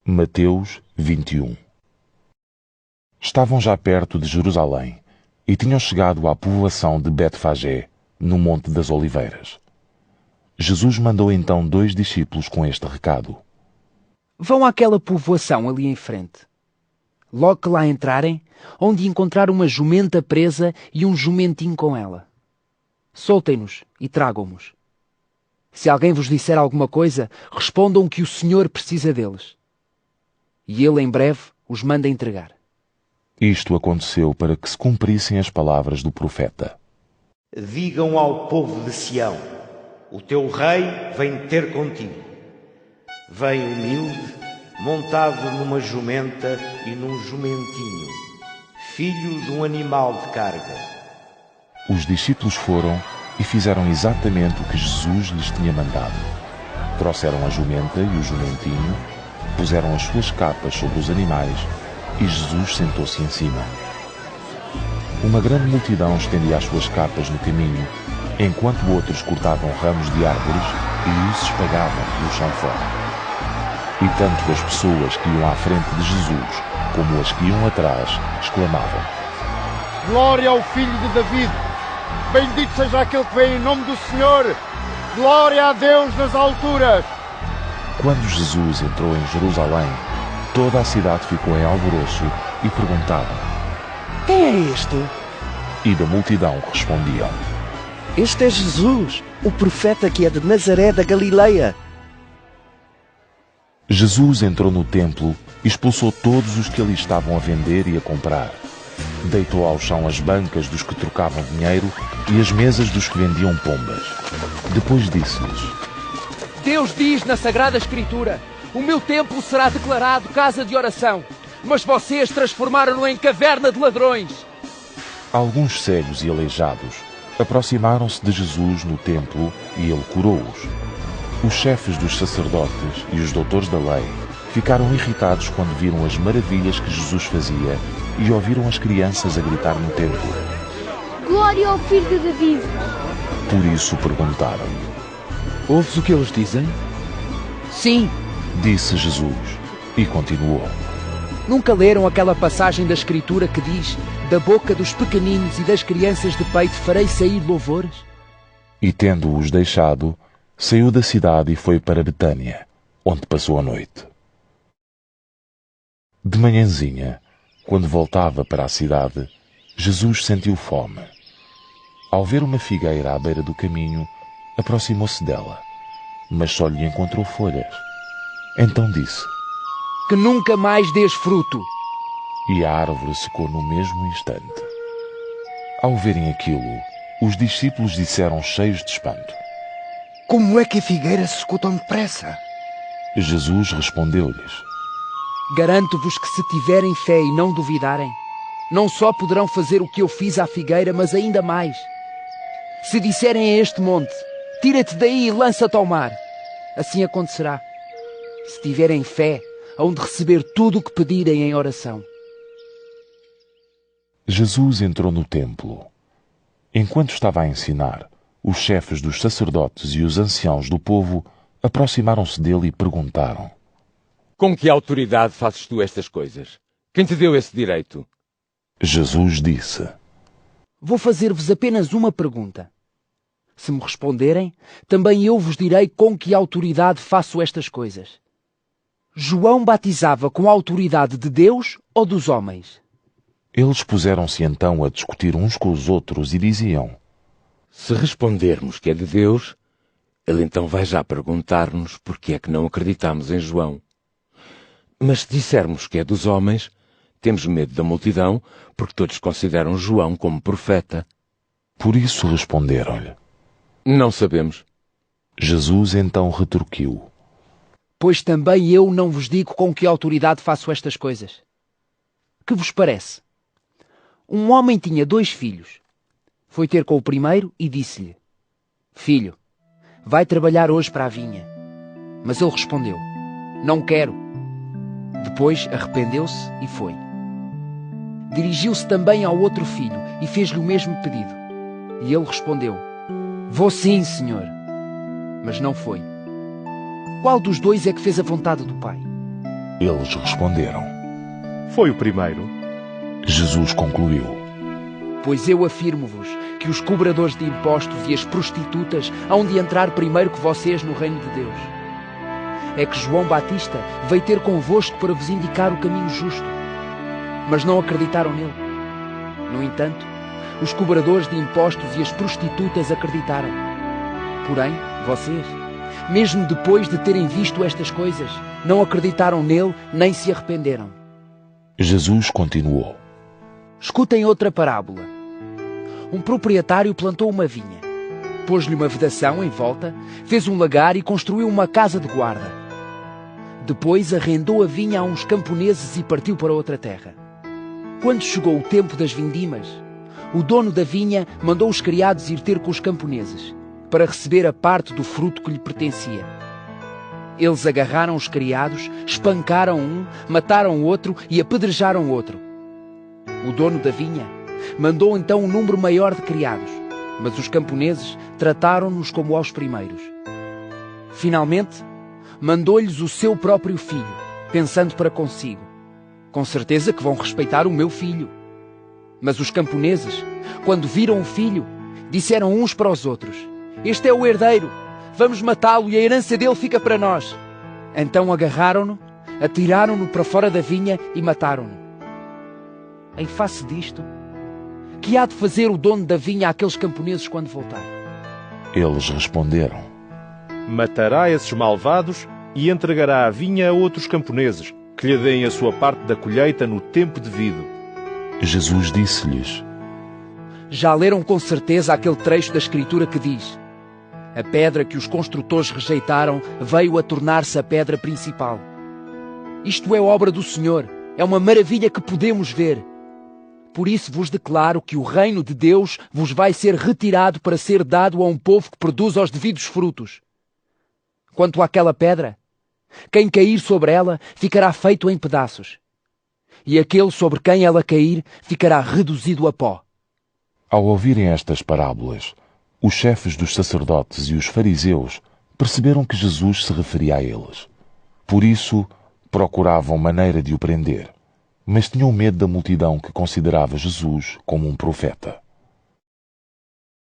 Mateus 21. Estavam já perto de Jerusalém e tinham chegado à povoação de Betfagé, no Monte das Oliveiras. Jesus mandou então 2 discípulos com este recado: Vão àquela povoação ali em frente. Logo que lá entrarem, hão de encontrar uma jumenta presa e um jumentinho com ela. Soltem-nos e tragam-nos. Se alguém vos disser alguma coisa, respondam que o Senhor precisa deles. E ele, em breve, os manda entregar. Isto aconteceu para que se cumprissem as palavras do profeta. Digam ao povo de Sião: o teu rei vem ter contigo. Vem humilde, montado numa jumenta e num jumentinho, filho de um animal de carga. Os discípulos foram e fizeram exatamente o que Jesus lhes tinha mandado. Trouxeram a jumenta e o jumentinho, puseram as suas capas sobre os animais e Jesus sentou-se em cima. Uma grande multidão estendia as suas capas no caminho, enquanto outros cortavam ramos de árvores e os espalhavam pelo chão fora. E tanto as pessoas que iam à frente de Jesus como as que iam atrás exclamavam: Glória ao Filho de David! Bendito seja aquele que vem em nome do Senhor! Glória a Deus nas alturas! Quando Jesus entrou em Jerusalém, toda a cidade ficou em alvoroço e perguntavam: Quem é este? E da multidão respondiam: Este é Jesus, o profeta que é de Nazaré da Galileia. Jesus entrou no templo e expulsou todos os que ali estavam a vender e a comprar. Deitou ao chão as bancas dos que trocavam dinheiro e as mesas dos que vendiam pombas. Depois disse-lhes: Deus diz na Sagrada Escritura: o meu templo será declarado casa de oração, mas vocês transformaram-no em caverna de ladrões. Alguns cegos e aleijados aproximaram-se de Jesus no templo e ele curou-os. Os chefes dos sacerdotes e os doutores da lei ficaram irritados quando viram as maravilhas que Jesus fazia e ouviram as crianças a gritar no templo: Glória ao Filho de David! Por isso perguntaram: Ouves o que eles dizem? Sim, disse Jesus, e continuou: Nunca leram aquela passagem da Escritura que diz: da boca dos pequeninos e das crianças de peito farei sair louvores? E tendo-os deixado, saiu da cidade e foi para Betânia, onde passou a noite. De manhãzinha, quando voltava para a cidade, Jesus sentiu fome. Ao ver uma figueira à beira do caminho, aproximou-se dela, mas só lhe encontrou folhas. Então disse: Que nunca mais dês fruto. E a árvore secou no mesmo instante. Ao verem aquilo, os discípulos disseram cheios de espanto: Como é que a figueira se secou tão depressa? Jesus respondeu-lhes: Garanto-vos que se tiverem fé e não duvidarem, não só poderão fazer o que eu fiz à figueira, mas ainda mais. Se disserem a este monte: tira-te daí e lança-te ao mar, assim acontecerá. Se tiverem fé, hão de receber tudo o que pedirem em oração. Jesus entrou no templo. Enquanto estava a ensinar, os chefes dos sacerdotes e os anciãos do povo aproximaram-se dele e perguntaram: Com que autoridade fazes tu estas coisas? Quem te deu esse direito? Jesus disse: Vou fazer-vos apenas uma pergunta. Se me responderem, também eu vos direi com que autoridade faço estas coisas. João batizava com a autoridade de Deus ou dos homens? Eles puseram-se então a discutir uns com os outros e diziam: Se respondermos que é de Deus, ele então vai já perguntar-nos por que é que não acreditamos em João. Mas se dissermos que é dos homens, temos medo da multidão, porque todos consideram João como profeta. Por isso responderam-lhe: Não sabemos. Jesus então retorquiu: Pois também eu não vos digo com que autoridade faço estas coisas. Que vos parece? Um homem tinha 2 filhos. Foi ter com o primeiro e disse-lhe: Filho, vai trabalhar hoje para a vinha. Mas ele respondeu: Não quero. Depois arrependeu-se e foi. Dirigiu-se também ao outro filho e fez-lhe o mesmo pedido. E ele respondeu: Vou sim, senhor. Mas não foi. Qual dos 2 é que fez a vontade do pai? Eles responderam. Foi o primeiro. Jesus concluiu. Pois eu afirmo-vos que os cobradores de impostos e as prostitutas hão de entrar primeiro que vocês no reino de Deus. É que João Batista veio ter convosco para vos indicar o caminho justo, mas não acreditaram nele. No entanto, os cobradores de impostos e as prostitutas acreditaram. Porém, vocês, mesmo depois de terem visto estas coisas, não acreditaram nele nem se arrependeram. Jesus continuou. Escutem outra parábola. Um proprietário plantou uma vinha, pôs-lhe uma vedação em volta, fez um lagar e construiu uma casa de guarda. Depois arrendou a vinha a uns camponeses e partiu para outra terra. Quando chegou o tempo das vindimas, o dono da vinha mandou os criados ir ter com os camponeses, para receber a parte do fruto que lhe pertencia. Eles agarraram os criados, espancaram um, mataram o outro e apedrejaram o outro. O dono da vinha mandou então um número maior de criados, mas os camponeses trataram-nos como aos primeiros. Finalmente, mandou-lhes o seu próprio filho, pensando para consigo: com certeza que vão respeitar o meu filho. Mas os camponeses, quando viram o filho, disseram uns para os outros: este é o herdeiro, vamos matá-lo e a herança dele fica para nós. Então agarraram-no, atiraram-no para fora da vinha e mataram-no. Em face disto, que há de fazer o dono da vinha àqueles camponeses quando voltar? Eles responderam. Matará esses malvados e entregará a vinha a outros camponeses, que lhe deem a sua parte da colheita no tempo devido. Jesus disse-lhes. Já leram com certeza aquele trecho da Escritura que diz: a pedra que os construtores rejeitaram veio a tornar-se a pedra principal. Isto é obra do Senhor, é uma maravilha que podemos ver. Por isso vos declaro que o reino de Deus vos vai ser retirado para ser dado a um povo que produz os devidos frutos. Quanto àquela pedra, quem cair sobre ela ficará feito em pedaços, e aquele sobre quem ela cair ficará reduzido a pó. Ao ouvirem estas parábolas, os chefes dos sacerdotes e os fariseus perceberam que Jesus se referia a eles. Por isso, procuravam maneira de o prender, mas tinham medo da multidão que considerava Jesus como um profeta.